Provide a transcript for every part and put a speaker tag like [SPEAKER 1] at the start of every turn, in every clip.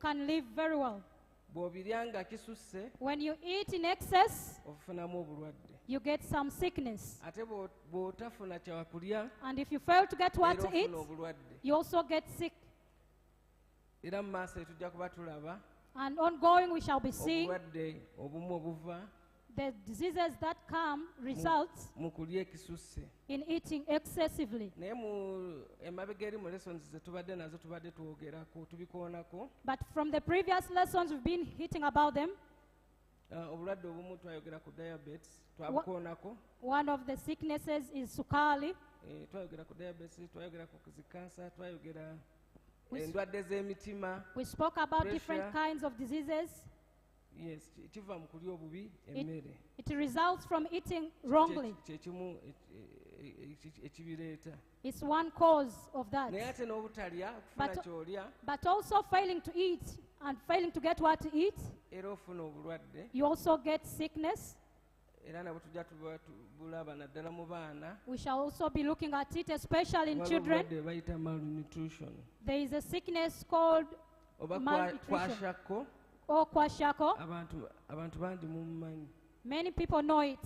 [SPEAKER 1] can live very well.
[SPEAKER 2] bw'obiryanga kisusse
[SPEAKER 1] When you eat in excess,
[SPEAKER 2] ofunamu obulwadde
[SPEAKER 1] you get some sickness.
[SPEAKER 2] ate bw'otafuna kyakulya
[SPEAKER 1] And if you fail to get what
[SPEAKER 2] era
[SPEAKER 1] to eat,
[SPEAKER 2] ofuna obulwadde.
[SPEAKER 1] you also get sick.
[SPEAKER 2] Era mu maaso tujja kuba tulaba
[SPEAKER 1] And ongoing, we shall be seeing
[SPEAKER 2] obulwadde obumu obuva
[SPEAKER 1] the diseases that come results
[SPEAKER 2] mu kulya ekisusse.
[SPEAKER 1] in eating excessively.
[SPEAKER 2] Naye mu emabega eri mu lessons ze tubadde nazo tubadde twogerako tubikoonako.
[SPEAKER 1] But from the previous lessons, we've been hitting about them.
[SPEAKER 2] Obulwadde obumu twayogera ku diabetes twabukoonako.
[SPEAKER 1] One of the sicknesses is sukali.
[SPEAKER 2] Twayogera ku diabetes, twayogera ku cancer, twayogera endwadde z'emitima.
[SPEAKER 1] We spoke about
[SPEAKER 2] Pressure.
[SPEAKER 1] different kinds of diseases.
[SPEAKER 2] Yes, kiva mu kulya obubi emmere.
[SPEAKER 1] It results from eating wrongly.
[SPEAKER 2] Kyekimu ekibireeta.
[SPEAKER 1] It's one cause of that.
[SPEAKER 2] Naye ate n'obutalya okufuna ky'olya
[SPEAKER 1] But also failing to eat and failing to get what to eat,
[SPEAKER 2] era ofuna obulwadde.
[SPEAKER 1] you also get sickness.
[SPEAKER 2] Era nabwe tujja bulaba naddala mu baana.
[SPEAKER 1] We shall also be looking at it, especially in
[SPEAKER 2] Waliwo
[SPEAKER 1] children.
[SPEAKER 2] obulwadde bayita malnutrition.
[SPEAKER 1] There is a sickness called
[SPEAKER 2] Oba
[SPEAKER 1] malnutrition
[SPEAKER 2] kwashako.
[SPEAKER 1] or kwashako.
[SPEAKER 2] Abantu bangi mumumanyi.
[SPEAKER 1] Many people know it.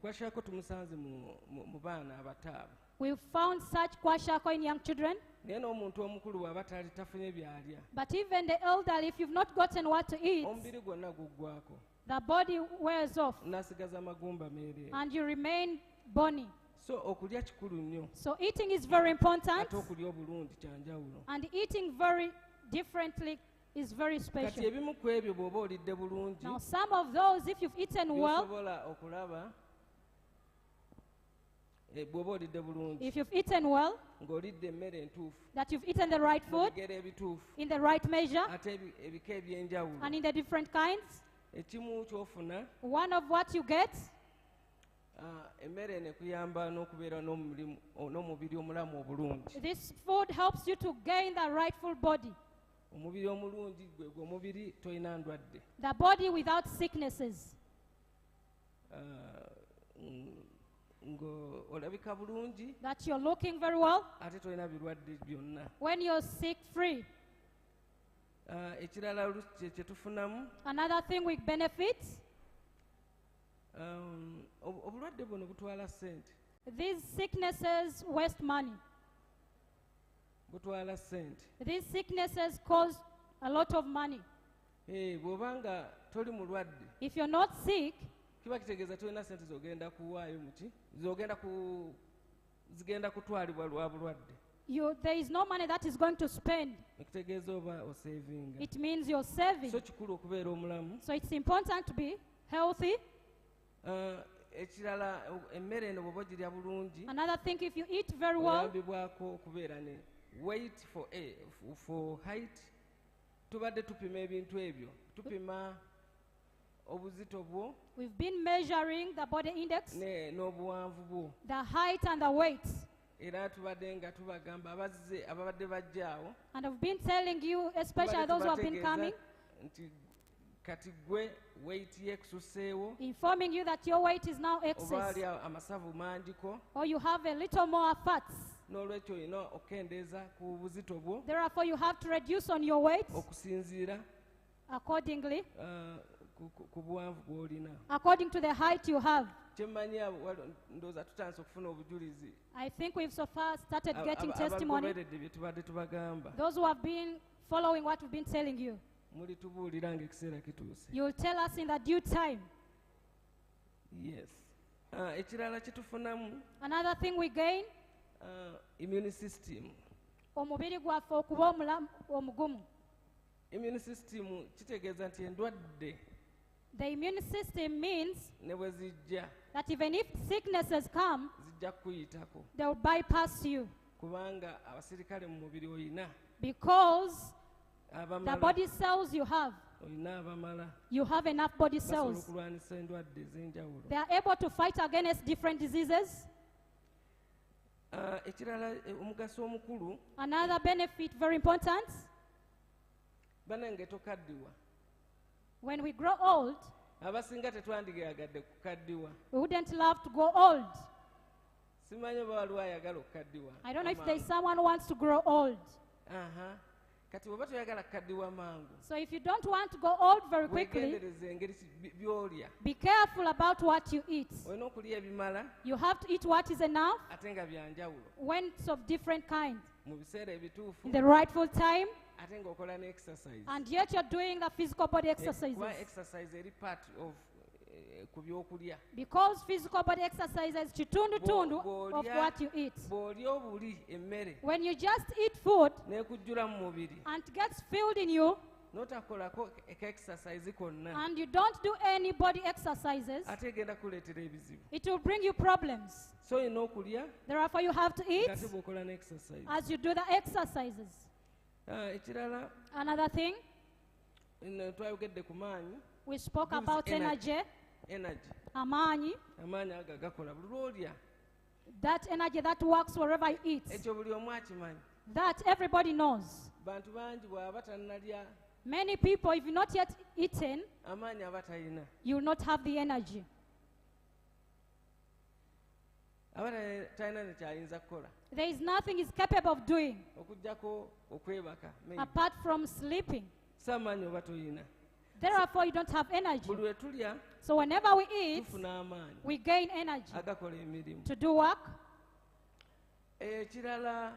[SPEAKER 2] Kwashako tumusanze mu baana abato abo.
[SPEAKER 1] We've found such kwashako in young children.
[SPEAKER 2] Naye n'omuntu omukulu bw'aba tafunye byalya.
[SPEAKER 1] But even the elderly, if you've not gotten what to eat,
[SPEAKER 2] Omubiri gwonna guggwako.
[SPEAKER 1] the body wears off
[SPEAKER 2] N'asigaza amagumba meereere.
[SPEAKER 1] and you remain bony.
[SPEAKER 2] So okulya kikulu nnyo.
[SPEAKER 1] So eating is very important,
[SPEAKER 2] Ate okulya obulungi kya njawulo.
[SPEAKER 1] and eating very differently is very
[SPEAKER 2] Kati
[SPEAKER 1] special.
[SPEAKER 2] ebimu ku ebyo bw'oba olidde bulungi
[SPEAKER 1] Now some of those, if you've eaten well,
[SPEAKER 2] by'osobola okulaba bw'oba olidde bulungi
[SPEAKER 1] if you've eaten well,
[SPEAKER 2] ng'olidde emmere entuufu
[SPEAKER 1] that you've eaten the right
[SPEAKER 2] mu
[SPEAKER 1] food
[SPEAKER 2] bigero ebituufu
[SPEAKER 1] in the right measure
[SPEAKER 2] ate ebika eby'enjawulo.
[SPEAKER 1] and in the different kinds,
[SPEAKER 2] Ekimu ky'ofuna
[SPEAKER 1] one of what you get,
[SPEAKER 2] emmere eno ekuyamba n'okubeera n'omubiri omulamu obulungi.
[SPEAKER 1] this food helps you to gain the rightful body,
[SPEAKER 2] Omubiri omulungi gwe omubiri tolina ndwadde.
[SPEAKER 1] the body without sicknesses.
[SPEAKER 2] Ng'olabika bulungi
[SPEAKER 1] That you're looking very well
[SPEAKER 2] ate tolina birwadde byonna.
[SPEAKER 1] when you're sick free.
[SPEAKER 2] Ekirala kye tufunamu
[SPEAKER 1] Another thing we benefit,
[SPEAKER 2] obulwadde buno butwala ssente.
[SPEAKER 1] these sicknesses waste money.
[SPEAKER 2] Butwala ssente.
[SPEAKER 1] These sicknesses cost a lot of money.
[SPEAKER 2] Bw'oba nga toli mulwadde
[SPEAKER 1] If you're not sick,
[SPEAKER 2] kiba kitegeeza tolina ssente z'ogenda kuwaayo muki zigenda kutwalibwa lwa bulwadde.
[SPEAKER 1] there is no money that is going to spend.
[SPEAKER 2] Ekitegeeza oba osevinga.
[SPEAKER 1] It means you're saving.
[SPEAKER 2] So kikulu okubeera omulamu.
[SPEAKER 1] So it's important to be healthy.
[SPEAKER 2] Ekirala emmere eno bw'oba ogirya bulungi
[SPEAKER 1] Another thing, if you eat very well,
[SPEAKER 2] oyambibwako okubeera ne weight for height. Tubadde tupima ebintu ebyo. Tupima obuzito bwo
[SPEAKER 1] we've been measuring the body index,
[SPEAKER 2] n'obuwanvu bwo.
[SPEAKER 1] the height and the weight.
[SPEAKER 2] Era tubadde nga tubagamba ababadde bajjaawo
[SPEAKER 1] And I've been telling you, especially those who have been coming,
[SPEAKER 2] nti kati gwe weight ye ekususeewo
[SPEAKER 1] informing you that your weight is now
[SPEAKER 2] oba
[SPEAKER 1] excess,
[SPEAKER 2] ali amasavu mangiko
[SPEAKER 1] or you have a little more fats.
[SPEAKER 2] n'olwekyo olina okukendeeza ku buzito bwo
[SPEAKER 1] Therefore, you have to reduce on your weight
[SPEAKER 2] okusinziira
[SPEAKER 1] accordingly,
[SPEAKER 2] ku buwanvu bw'olina.
[SPEAKER 1] according to the height you have.
[SPEAKER 2] Kyemmanyi ndowooza tutandise okufuna obujulizi.
[SPEAKER 1] I think we've so far started getting testimony.
[SPEAKER 2] Abagoberedde bye tubadde tubagamba.
[SPEAKER 1] Those who have been following what we've been telling you,
[SPEAKER 2] Mulitubuulira ng'ekiseera kituuse.
[SPEAKER 1] you'll tell us in the due time.
[SPEAKER 2] Yes. Ekirala kye tufunamu
[SPEAKER 1] Another thing we gain,
[SPEAKER 2] immune system.
[SPEAKER 1] omubiri gwaffe okuba omugumu.
[SPEAKER 2] Immune system kitegeeza nti endwadde
[SPEAKER 1] The immune system means
[SPEAKER 2] ne bwe zijja
[SPEAKER 1] that even if sicknesses come,
[SPEAKER 2] zijja kukuyitako
[SPEAKER 1] they will bypass you,
[SPEAKER 2] kubanga abasirikale mu mubiri olina
[SPEAKER 1] because the
[SPEAKER 2] abamala
[SPEAKER 1] body cells you have,
[SPEAKER 2] olina abamala
[SPEAKER 1] you have enough body
[SPEAKER 2] basobola
[SPEAKER 1] cells.
[SPEAKER 2] okulwanisa endwadde ez'enjawulo.
[SPEAKER 1] They are able to fight against different diseases.
[SPEAKER 2] Ekirala omugaso omukulu
[SPEAKER 1] Another benefit, very important,
[SPEAKER 2] banange tokaddiwa.
[SPEAKER 1] when we grow old,
[SPEAKER 2] Abasinga tetwandigayagadde kukaddiwa.
[SPEAKER 1] we wouldn't love to grow old.
[SPEAKER 2] Simanyi oba waliwo ayagala okukaddiwa.
[SPEAKER 1] I don't know if there's someone who wants to grow old.
[SPEAKER 2] kati bw'oba toyagala kukaddiwa mangu
[SPEAKER 1] So if you don't want to go old very quickly,
[SPEAKER 2] weegendereze engeri by'olya
[SPEAKER 1] be careful about what you eat.
[SPEAKER 2] olina okulya ebimala
[SPEAKER 1] You have to eat what is enough
[SPEAKER 2] ate nga byanjawulo
[SPEAKER 1] when it's of different kind,
[SPEAKER 2] mu biseera ebituufu
[SPEAKER 1] in the rightful time,
[SPEAKER 2] ate ng'okola ne exercise
[SPEAKER 1] and yet you're doing the physical body exercises.
[SPEAKER 2] kuba exercise eri part of ku byokulya
[SPEAKER 1] Because physical body exercises chitundu tundu of what you eat.
[SPEAKER 2] bw'olya obuli emmere
[SPEAKER 1] When you just eat food
[SPEAKER 2] n'ekujjula mu mubiri
[SPEAKER 1] and it gets filled in you,
[SPEAKER 2] n'otakolako exercise konna
[SPEAKER 1] and you don't do any body exercises,
[SPEAKER 2] ate egenda kuleetera ebizibu
[SPEAKER 1] it will bring you problems.
[SPEAKER 2] so olina okulya
[SPEAKER 1] Therefore, you have to eat
[SPEAKER 2] ate bw'okola ne exercise
[SPEAKER 1] as you do the exercises.
[SPEAKER 2] Ekirala
[SPEAKER 1] Another thing,
[SPEAKER 2] twayogedde ku maanyi
[SPEAKER 1] we spoke
[SPEAKER 2] Gives
[SPEAKER 1] about
[SPEAKER 2] energy.
[SPEAKER 1] energy,
[SPEAKER 2] energy
[SPEAKER 1] amaanyi,
[SPEAKER 2] amaanyi aga gakola buli lw'olya
[SPEAKER 1] that energy that works wherever you eat.
[SPEAKER 2] ekyo buli omu akimanyi
[SPEAKER 1] That everybody knows.
[SPEAKER 2] bantu bangi bw'aba tannalya
[SPEAKER 1] Many people, if you've not yet eaten,
[SPEAKER 2] amaanyi aba talina
[SPEAKER 1] you will not have the energy.
[SPEAKER 2] aba talina nekyayinza kukola
[SPEAKER 1] There is nothing he's capable of doing
[SPEAKER 2] okuggyako okwebaka maybe.
[SPEAKER 1] apart from sleeping.
[SPEAKER 2] si amaanyi oba toyina
[SPEAKER 1] Therefore, you don't have energy.
[SPEAKER 2] buli lwe tulya
[SPEAKER 1] So whenever we eat,
[SPEAKER 2] tufuna amaanyi
[SPEAKER 1] we gain energy
[SPEAKER 2] agakola emirimu
[SPEAKER 1] to do work.
[SPEAKER 2] ekirala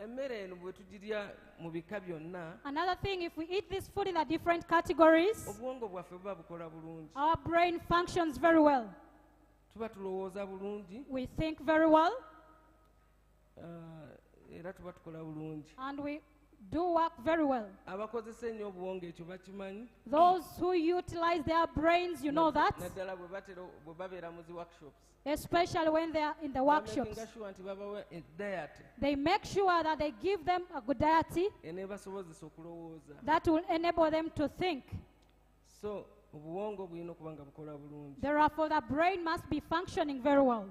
[SPEAKER 2] emmere eno bwe tugirya mu bika byonna
[SPEAKER 1] Another thing, if we eat this food in the different categories,
[SPEAKER 2] obwongo bwaffe buba bukola bulungi
[SPEAKER 1] our brain functions very well.
[SPEAKER 2] tuba tulowooza bulungi
[SPEAKER 1] We think very well,
[SPEAKER 2] era tuba tukola bulungi
[SPEAKER 1] and we do work very well.
[SPEAKER 2] abakozesa ennyo obuwongo ekyo bakimanyi
[SPEAKER 1] Those who utilize their brains, you know that,
[SPEAKER 2] naddala bwe babeera mu zi workshops
[SPEAKER 1] especially when they are in the workshops.
[SPEAKER 2] bamakinga sure nti babawa diet
[SPEAKER 1] They make sure that they give them a good diet
[SPEAKER 2] eneebasobozesa okulowooza
[SPEAKER 1] that will enable them to think.
[SPEAKER 2] so obuwongo bulina okuba nga bukola bulungi
[SPEAKER 1] Therefore, the brain must be functioning very well.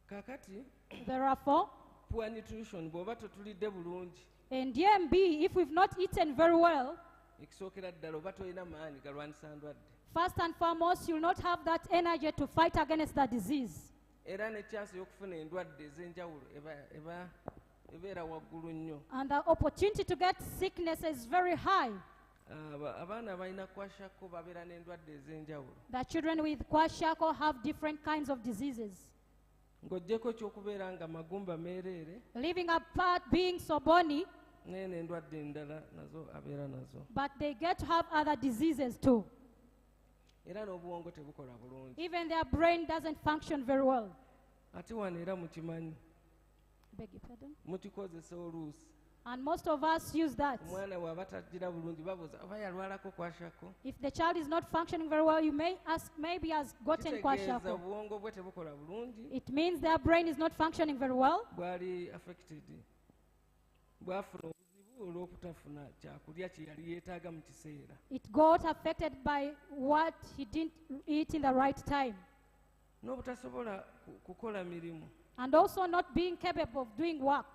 [SPEAKER 2] kakati
[SPEAKER 1] Therefore,
[SPEAKER 2] poor nutrition bw'oba totulidde bulungi
[SPEAKER 1] in DMB, if we've not eaten very well,
[SPEAKER 2] ekisookera ddala oba tolina maanyi galwanisa ndwadde
[SPEAKER 1] first and foremost, you'll not have that energy to fight against the disease.
[SPEAKER 2] era ne chance y'okufuna endwadde ez'enjawulo ebeera waggulu nnyo
[SPEAKER 1] And the opportunity to get sickness is very high.
[SPEAKER 2] abaana abalina kwashako babeera n'endwadde ez'enjawulo
[SPEAKER 1] The children with kwashiorkor have different kinds of diseases.
[SPEAKER 2] ng'oggyeko ky'okubeera nga magumba meereere
[SPEAKER 1] Living apart, being so bony,
[SPEAKER 2] naye n'endwadde endala nazo abeera nazo
[SPEAKER 1] but they get to have other diseases too.
[SPEAKER 2] era n'obuwongo tebukola bulungi
[SPEAKER 1] Even their brain doesn't function very well.
[SPEAKER 2] ate wano era mukimanyi
[SPEAKER 1] Beg your pardon?
[SPEAKER 2] mukikozesa oluusi
[SPEAKER 1] And most of us use that.
[SPEAKER 2] omwana bw'aba tagira bulungi babuuza oba yalwalako kwashako
[SPEAKER 1] If the child is not functioning very well, you may ask, maybe has gotten
[SPEAKER 2] kitegeeza
[SPEAKER 1] kwashiorkor.
[SPEAKER 2] obuwongo bwe tebukola bulungi
[SPEAKER 1] It means their brain is not functioning very well.
[SPEAKER 2] bwali affected bwafuna obuzibu olw'okutafuna kyakulya kye yali yeetaaga mu kiseera
[SPEAKER 1] It got affected by what he didn't eat in the right time.
[SPEAKER 2] n'obutasobola kukola mirimu
[SPEAKER 1] And also not being capable of doing work.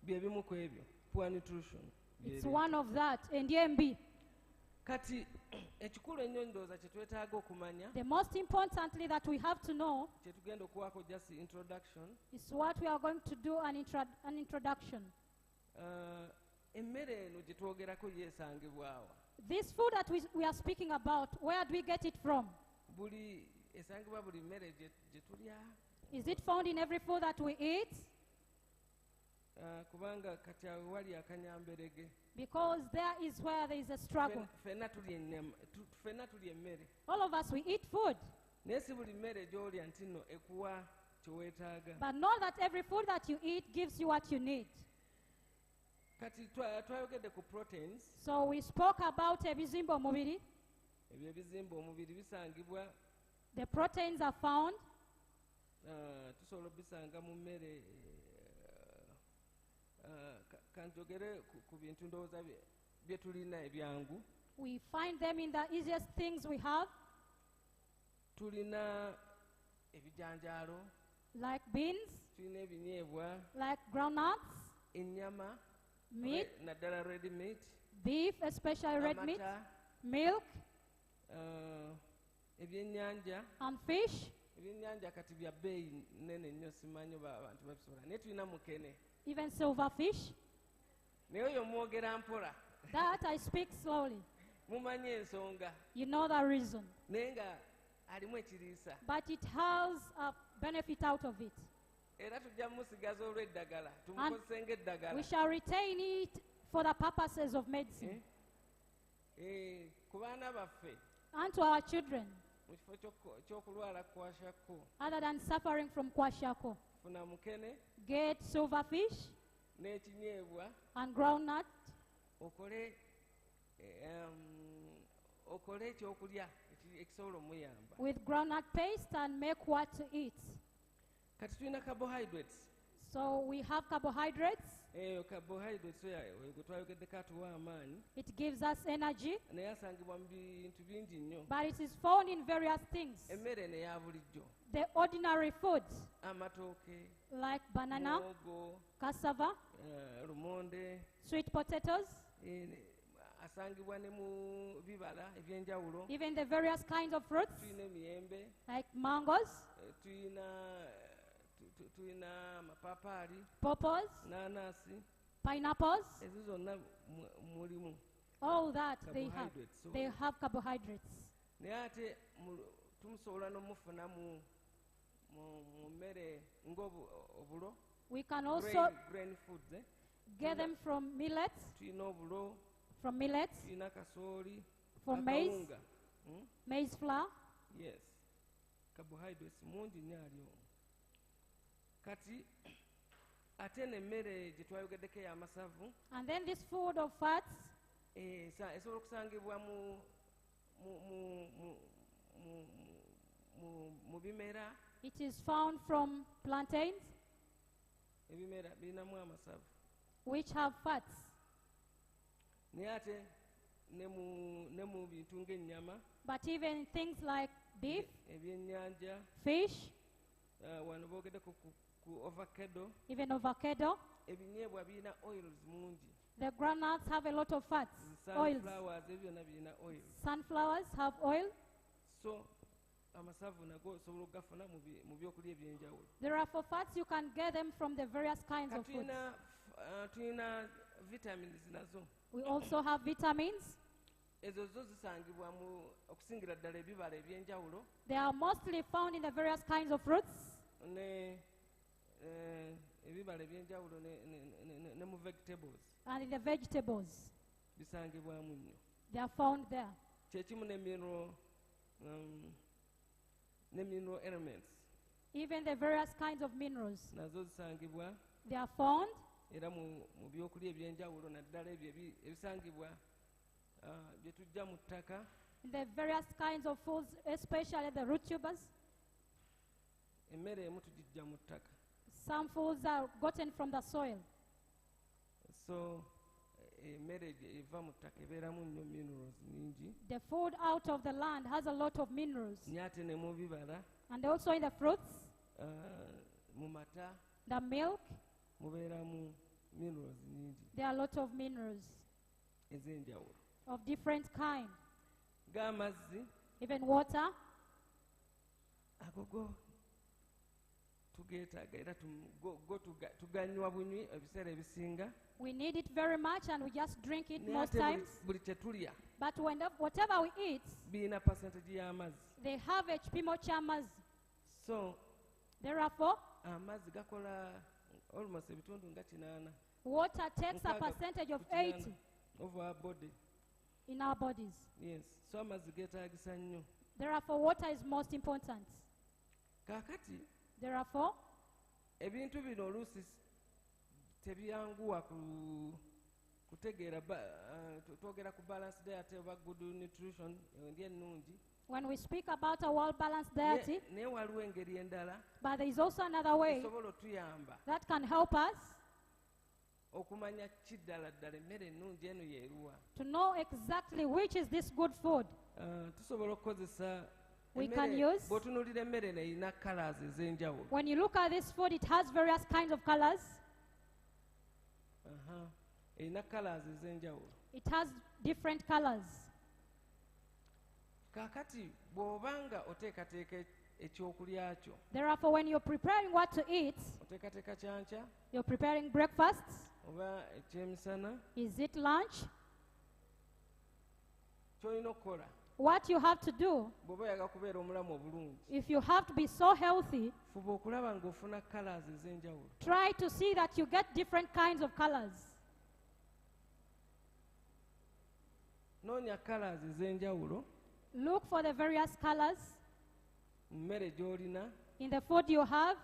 [SPEAKER 2] bye bimu ku ebyo poor nutrition
[SPEAKER 1] It's one of that. And DMB,
[SPEAKER 2] kati ekikulu ennyo ndowooza kye twetaaga okumanya
[SPEAKER 1] the most importantly that we have to know
[SPEAKER 2] kye tugenda okuwaako just introduction
[SPEAKER 1] is what we are going to do an introduction.
[SPEAKER 2] emmere eno gye twogerako yeesangibwawa
[SPEAKER 1] This food that we are speaking about, where do we get it from?
[SPEAKER 2] buli esangibwa buli mmere gye tulya
[SPEAKER 1] Is it found in every food that we eat?
[SPEAKER 2] kubanga kati awo wali akanyamberege
[SPEAKER 1] Because there is where there is a struggle.
[SPEAKER 2] ffenna tulya emmere
[SPEAKER 1] All of us, we eat food.
[SPEAKER 2] naye si buli mmere gy'olya nti nno ekuwa kye weetaaga
[SPEAKER 1] But know that every food that you eat gives you what you need.
[SPEAKER 2] kati twayogedde ku proteins
[SPEAKER 1] So we spoke about ebizimba omubiri.
[SPEAKER 2] ebyo ebizimba omubiri bisangibwa
[SPEAKER 1] The proteins are found.
[SPEAKER 2] tusobola obisanga mu mmere kanjogere ku bintu ndowooza bye tulina ebyangu
[SPEAKER 1] We find them in the easiest things we have,
[SPEAKER 2] tulina ebijanjaalo
[SPEAKER 1] like beans,
[SPEAKER 2] tulina ebinyeebwa
[SPEAKER 1] like groundnuts,
[SPEAKER 2] ennyama
[SPEAKER 1] meat,
[SPEAKER 2] naddala red meat
[SPEAKER 1] beef, especially red meat,
[SPEAKER 2] amata
[SPEAKER 1] milk,
[SPEAKER 2] ebyennyanja
[SPEAKER 1] and fish.
[SPEAKER 2] ebyennyanja kati bya bbeeyi nene nnyo simanyi oba abantu babisobola naye tulina mukene
[SPEAKER 1] even silverfish.
[SPEAKER 2] naye oyo mwogera mpola
[SPEAKER 1] That I speak slowly.
[SPEAKER 2] mumanyi ensonga
[SPEAKER 1] You know the reason.
[SPEAKER 2] naye nga alimu ekiriisa
[SPEAKER 1] But it has a benefit out of it.
[SPEAKER 2] era tujja mumusigaza olw'eddagala tumukozese
[SPEAKER 1] We
[SPEAKER 2] ng'eddagala
[SPEAKER 1] shall retain it for the purposes of medicine.
[SPEAKER 2] ku baana baffe
[SPEAKER 1] And to our children,
[SPEAKER 2] mu kifo ky'okulwala kwashako
[SPEAKER 1] other than suffering from kwashiorkor,
[SPEAKER 2] funa mukene
[SPEAKER 1] get silverfish
[SPEAKER 2] n'ekinyeebwa
[SPEAKER 1] and groundnut,
[SPEAKER 2] okole ekyokulya ekisobola omuyamba
[SPEAKER 1] with groundnut paste and make what to eat.
[SPEAKER 2] kati tulina carbohydrates
[SPEAKER 1] So we have carbohydrates.
[SPEAKER 2] eyo carbohydrates gwe twayogeddeko atuwa amaanyi
[SPEAKER 1] It gives us energy,
[SPEAKER 2] naye asangibwa mu bintu bingi nnyo
[SPEAKER 1] but it is found in various things.
[SPEAKER 2] emmere neya bulijjo
[SPEAKER 1] The ordinary foods
[SPEAKER 2] amatooke
[SPEAKER 1] like banana,
[SPEAKER 2] muwogo
[SPEAKER 1] cassava,
[SPEAKER 2] lumonde
[SPEAKER 1] sweet potatoes,
[SPEAKER 2] asangibwa ne mu bibala ebyenjawulo
[SPEAKER 1] even the various kinds of fruits
[SPEAKER 2] tulina emiyembe
[SPEAKER 1] like mangoes,
[SPEAKER 2] tulina amapaapaali
[SPEAKER 1] pawpaws,
[SPEAKER 2] naanaasi
[SPEAKER 1] pineapples,
[SPEAKER 2] ezo zonna mulimu
[SPEAKER 1] all that they have.
[SPEAKER 2] carbohydrates
[SPEAKER 1] They have carbohydrates.
[SPEAKER 2] naye ate tumusobola n'omufuna mu mmere ng'obulo
[SPEAKER 1] We can also
[SPEAKER 2] grain foods
[SPEAKER 1] get them from millets,
[SPEAKER 2] tulina obulo
[SPEAKER 1] from millets,
[SPEAKER 2] tulina kasooli
[SPEAKER 1] from maize,
[SPEAKER 2] akawunga
[SPEAKER 1] maize flour.
[SPEAKER 2] yes carbohydrates mungi nnyo ali omwo kati ate n'emmere gye twayogeddeko ey'amasavu
[SPEAKER 1] And then this food of fats
[SPEAKER 2] esobola okusangibwa mu bimera
[SPEAKER 1] it is found from plantains,
[SPEAKER 2] ebimera birinamu amasavu
[SPEAKER 1] which have fats.
[SPEAKER 2] naye ate ne mu bintu ng'ennyama
[SPEAKER 1] But even things like beef,
[SPEAKER 2] ebyennyanja
[SPEAKER 1] fish,
[SPEAKER 2] wano boogeddeko ku ovacado
[SPEAKER 1] even avocado,
[SPEAKER 2] ebinyeebwa birina oils mungi
[SPEAKER 1] the groundnuts have a lot of fats, oils.
[SPEAKER 2] sunflowers ebyo byonna birina oil
[SPEAKER 1] Sunflowers have oil.
[SPEAKER 2] so amasavu nago osobola okugafuna mu byokulya ebyenjawulo
[SPEAKER 1] Therefore, fats you can get them from the various kinds of foods.
[SPEAKER 2] tulina vitamins nazo
[SPEAKER 1] We also have vitamins.
[SPEAKER 2] ezo zo zisangibwa mu okusingira ddala ebibala ebyenjawulo
[SPEAKER 1] They are mostly found in the various kinds of fruits,
[SPEAKER 2] ne ebibala ebyenjawulo ne mu vegetables
[SPEAKER 1] and in the vegetables.
[SPEAKER 2] bisangibwamu nnyo
[SPEAKER 1] They are found there.
[SPEAKER 2] kyekimu ne mineral elements
[SPEAKER 1] Even the various kinds of minerals.
[SPEAKER 2] nazo zisangibwa
[SPEAKER 1] They are found
[SPEAKER 2] era mu byokulya ebyenjawulo naddala ebyo ebisangibwa bye tujja mu ttaka
[SPEAKER 1] in the various kinds of foods, especially the root tubers.
[SPEAKER 2] emmere emu tugijja mu ttaka
[SPEAKER 1] Some foods are gotten from the soil.
[SPEAKER 2] so emmere eva mu ttaka ebeeramu nnyo minerals nyingi
[SPEAKER 1] The food out of the land has a lot of minerals.
[SPEAKER 2] naye ate ne mu bibala
[SPEAKER 1] And also in the fruits,
[SPEAKER 2] mu mata
[SPEAKER 1] the milk,
[SPEAKER 2] mubeeramu minerals nyingi
[SPEAKER 1] there are a lot of minerals
[SPEAKER 2] ez'enjawulo
[SPEAKER 1] of different kind.
[SPEAKER 2] ng'amazzi
[SPEAKER 1] Even water,
[SPEAKER 2] agogo tugeetaaga era tuganywa bunywi ebiseera ebisinga
[SPEAKER 1] we need it very much and we just drink it
[SPEAKER 2] naye
[SPEAKER 1] most
[SPEAKER 2] ate
[SPEAKER 1] times.
[SPEAKER 2] buli kye tulya
[SPEAKER 1] But whatever we eat,
[SPEAKER 2] birina percentage y'amazzi
[SPEAKER 1] they have HPMO chamas.
[SPEAKER 2] so
[SPEAKER 1] Therefore,
[SPEAKER 2] amazzi gakola almost ebitundu nga 8
[SPEAKER 1] water takes a
[SPEAKER 2] Nkaaga
[SPEAKER 1] percentage of
[SPEAKER 2] ku 8
[SPEAKER 1] 80
[SPEAKER 2] of our body
[SPEAKER 1] in our bodies.
[SPEAKER 2] yes so amazzi geetaagisa nnyo
[SPEAKER 1] Therefore, water is most important.
[SPEAKER 2] kaakati
[SPEAKER 1] Therefore,
[SPEAKER 2] ebintu bino oluusi tebyanguwa kutegeera twogera ku balance diet oba good nutrition endya ennungi
[SPEAKER 1] when we speak about a well-balanced diet,
[SPEAKER 2] naye waliwo engeri endala
[SPEAKER 1] but there is also another way
[SPEAKER 2] esobola otuyamba
[SPEAKER 1] that can help us
[SPEAKER 2] okumanya kiddala ddala emmere ennungi eno yeeruwa
[SPEAKER 1] to know exactly which is this good food.
[SPEAKER 2] tusobola okukozesa
[SPEAKER 1] We can use,
[SPEAKER 2] bw'otunuulira emmere eno erina colors ez'enjawulo
[SPEAKER 1] when you look at this food, it has various kinds of colors.
[SPEAKER 2] erina colors ez'enjawulo
[SPEAKER 1] It has different colors.
[SPEAKER 2] kaakati bw'obanga oteekateeka ekyokulya kyo
[SPEAKER 1] Therefore, when you're preparing what to eat,
[SPEAKER 2] oteekateeka kyankya
[SPEAKER 1] you're preparing breakfast.
[SPEAKER 2] oba ekyemisana
[SPEAKER 1] Is it lunch?
[SPEAKER 2] ky'olina okukola
[SPEAKER 1] What you have to do,
[SPEAKER 2] bw'oba oyagala kubeera omulamu obulungi
[SPEAKER 1] if you have to be so healthy,
[SPEAKER 2] fuba okulaba ng'ofuna colors ez'enjawulo
[SPEAKER 1] try to see that you get different kinds of colors.
[SPEAKER 2] noonya colors ez'enjawulo
[SPEAKER 1] Look for the various colors
[SPEAKER 2] mu mmere gy'olina
[SPEAKER 1] in the food you have.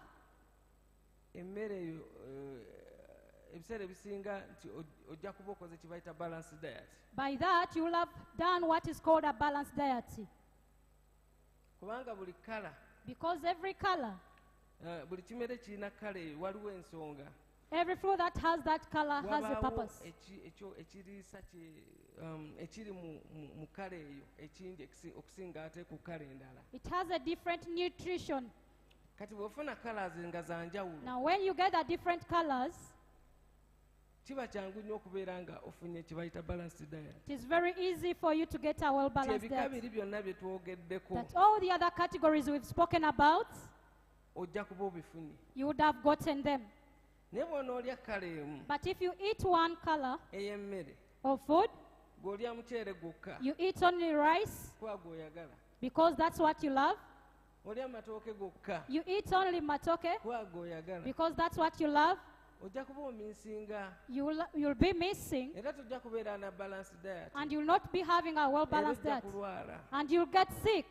[SPEAKER 2] emmere eyo ebiseera ebisinga nti ojja kuba okoze kye bayita balanced diet
[SPEAKER 1] By that, you will have done what is called a balanced diet.
[SPEAKER 2] kubanga buli kala
[SPEAKER 1] Because every color,
[SPEAKER 2] buli kimere kirina kala eyo waliwo ensonga
[SPEAKER 1] every fruit that has that color has a
[SPEAKER 2] wabaawo
[SPEAKER 1] purpose.
[SPEAKER 2] ekiriisa ekiri mu kala eyo ekingi okusinga ate ku kala endala
[SPEAKER 1] It has a different nutrition.
[SPEAKER 2] kati bw'ofuna colors nga za njawulo
[SPEAKER 1] Now, when you get the different colors,
[SPEAKER 2] kiba kyangu nnyo okubeera nga ofunye kye bayita balanced diet
[SPEAKER 1] it is very easy for you to get a well-balanced
[SPEAKER 2] ebika
[SPEAKER 1] diet.
[SPEAKER 2] biri byonna bye twogeddeko
[SPEAKER 1] That all the other categories we've spoken about,
[SPEAKER 2] ojja kuba obifunye
[SPEAKER 1] you would have gotten them.
[SPEAKER 2] naye bw'onoolya kala emu
[SPEAKER 1] But if you eat one color
[SPEAKER 2] ey'emmere
[SPEAKER 1] of food,
[SPEAKER 2] ng'olya muceere gwokka
[SPEAKER 1] you eat only rice
[SPEAKER 2] kuba gw'oyagala
[SPEAKER 1] because that's what you love.
[SPEAKER 2] olya matooke gokka
[SPEAKER 1] You eat only matoke
[SPEAKER 2] kuba gw'oyagala
[SPEAKER 1] because that's what you love.
[SPEAKER 2] ojja kuba ominsinga
[SPEAKER 1] You'll be missing,
[SPEAKER 2] era tojja kubeera na balanced diet
[SPEAKER 1] and you'll not be having a
[SPEAKER 2] era
[SPEAKER 1] well-balanced
[SPEAKER 2] ojja
[SPEAKER 1] diet,
[SPEAKER 2] kulwala
[SPEAKER 1] and you'll get sick.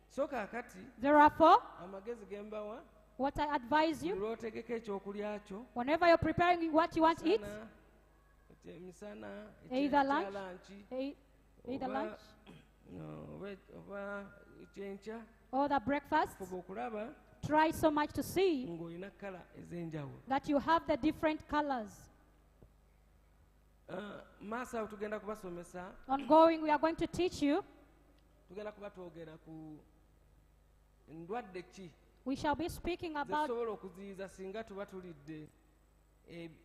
[SPEAKER 2] so kaakati
[SPEAKER 1] Therefore,
[SPEAKER 2] amagezi ge mbawa
[SPEAKER 1] what I advise you,
[SPEAKER 2] lw'otegeka ekyokulya kyo
[SPEAKER 1] whenever you're preparing what you want to eat,
[SPEAKER 2] emisana
[SPEAKER 1] Either lunch,
[SPEAKER 2] lanki
[SPEAKER 1] either lunch
[SPEAKER 2] oba ekyenkya
[SPEAKER 1] or the breakfast,
[SPEAKER 2] fuba okulaba
[SPEAKER 1] try so much to see
[SPEAKER 2] ng'olina kala ez'enjawulo
[SPEAKER 1] that you have the different colors.
[SPEAKER 2] maaso awo tugenda kubasomesa
[SPEAKER 1] Ongoing, we are going to teach you.
[SPEAKER 2] tugenda kuba twogera ku ndwadde ki
[SPEAKER 1] We shall be speaking about
[SPEAKER 2] zetusobola okuziyiza singa tuba tulidde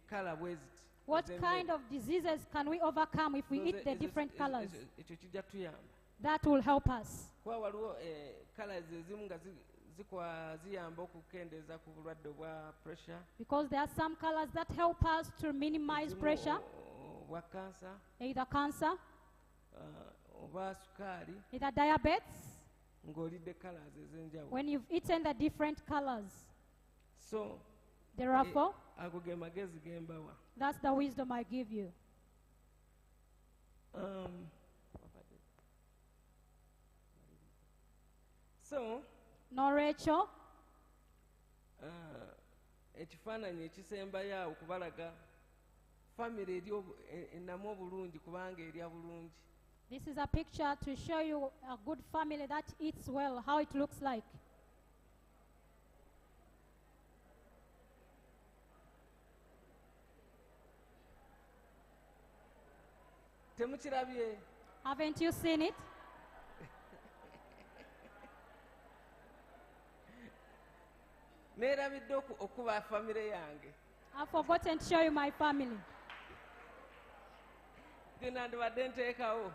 [SPEAKER 2] kala bwe ziti
[SPEAKER 1] what
[SPEAKER 2] ez'emmere.
[SPEAKER 1] kind of diseases can we overcome if we eat the different colors.
[SPEAKER 2] ekyo kijja tuyamba
[SPEAKER 1] That will help us.
[SPEAKER 2] kuba waliwo kala ezimu nga ziyamba okukendeeza ku bulwadde obwa pressure
[SPEAKER 1] Because there are some colors that help us to minimize
[SPEAKER 2] ezimu
[SPEAKER 1] pressure,
[SPEAKER 2] obwa cancer
[SPEAKER 1] either cancer,
[SPEAKER 2] oba sukaali
[SPEAKER 1] either diabetes,
[SPEAKER 2] ng'olidde colors ez'enjawulo
[SPEAKER 1] when you've eaten the different colors.
[SPEAKER 2] so
[SPEAKER 1] Therefore,
[SPEAKER 2] ago ge magezi ge mbawa
[SPEAKER 1] that's the wisdom I give you.
[SPEAKER 2] So
[SPEAKER 1] No, Rachel,
[SPEAKER 2] ekifaananyi ekisembayo awo kubalaga famire eri enamu obulungi kubanga erya bulungi
[SPEAKER 1] this is a picture to show you a good family that eats well, how it looks like.
[SPEAKER 2] temukirabye
[SPEAKER 1] Haven't you seen it?
[SPEAKER 2] neerabidde okuba famire yange
[SPEAKER 1] I've forgotten to show you my family.
[SPEAKER 2] gye nandibadde nteekawo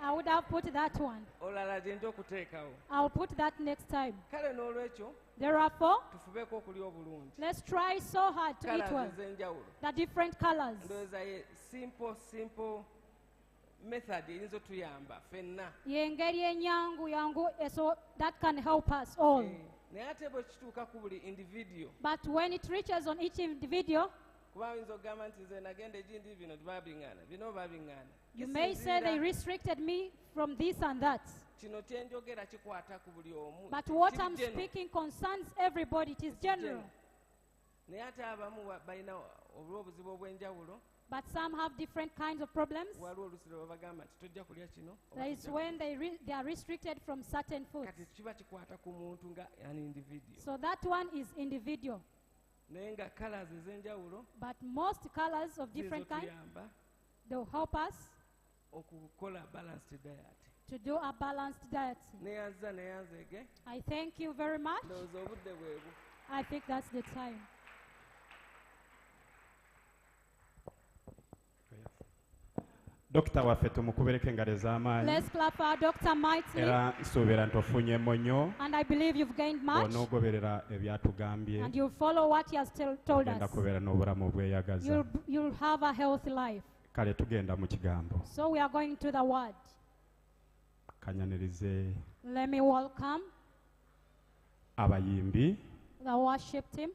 [SPEAKER 1] I would have put that one.
[SPEAKER 2] olala gye nja okuteekawo
[SPEAKER 1] I'll put that next time.
[SPEAKER 2] kale n'olwekyo
[SPEAKER 1] Therefore,
[SPEAKER 2] tufubeeko okulya obulungi
[SPEAKER 1] let's try so hard to eat
[SPEAKER 2] kala
[SPEAKER 1] well.
[SPEAKER 2] ez'enjawulo
[SPEAKER 1] The different colors.
[SPEAKER 2] ndowooza ye simple method eyinza otuyamba ffenna
[SPEAKER 1] Yengeri enyangu yangu, so that can help us all.
[SPEAKER 2] naye ate bwe kituuka ku buli individual
[SPEAKER 1] But when it reaches on each individual,
[SPEAKER 2] kuba oyinza okugamba nti nze nagenda egindi bino tebabiŋŋaana bino babiŋŋaana
[SPEAKER 1] you may say they restricted me from this and that.
[SPEAKER 2] kino kye njogera kikwata ku buli omu
[SPEAKER 1] But what
[SPEAKER 2] Kiri
[SPEAKER 1] I'm
[SPEAKER 2] general.
[SPEAKER 1] speaking concerns everybody. It is general.
[SPEAKER 2] naye ate abamu balina olw'obuzibu obw'enjawulo
[SPEAKER 1] But some have different kinds of problems.
[SPEAKER 2] waliwo olusi lwe babagamba nti tojja kulya kino oba
[SPEAKER 1] That is
[SPEAKER 2] tojja
[SPEAKER 1] when they are restricted from certain foods.
[SPEAKER 2] kati kiba kikwata ku muntu nga an individual
[SPEAKER 1] So that one is individual.
[SPEAKER 2] naye nga colors ez'enjawulo
[SPEAKER 1] But most colors of different kinds,
[SPEAKER 2] tuyamba
[SPEAKER 1] they'll help us
[SPEAKER 2] okukola balanced diet
[SPEAKER 1] to do a balanced diet.
[SPEAKER 2] neyanza neyanzeege
[SPEAKER 1] I thank you very much.
[SPEAKER 2] ndowooza obudde bwebu
[SPEAKER 1] I think that's the time.
[SPEAKER 3] Dokita waffe tumukubereko engalo ez'amaanyi.
[SPEAKER 1] Let's clap for our doctor mightily.
[SPEAKER 3] Era nsuubira nti ofunyemo nnyo.
[SPEAKER 1] And I believe you've gained much.
[SPEAKER 3] Onoogoberera ebyatugambye.
[SPEAKER 1] And you'll follow what he has told
[SPEAKER 3] Ogenda
[SPEAKER 1] us.
[SPEAKER 3] kubeera n'obulamu obweyagaza.
[SPEAKER 1] You'll have a healthy life.
[SPEAKER 3] Kale tugenda mu kigambo.
[SPEAKER 1] So we are going to the word.
[SPEAKER 3] Kanyanirize
[SPEAKER 1] Let me welcome
[SPEAKER 3] abayimbi
[SPEAKER 1] the worship team.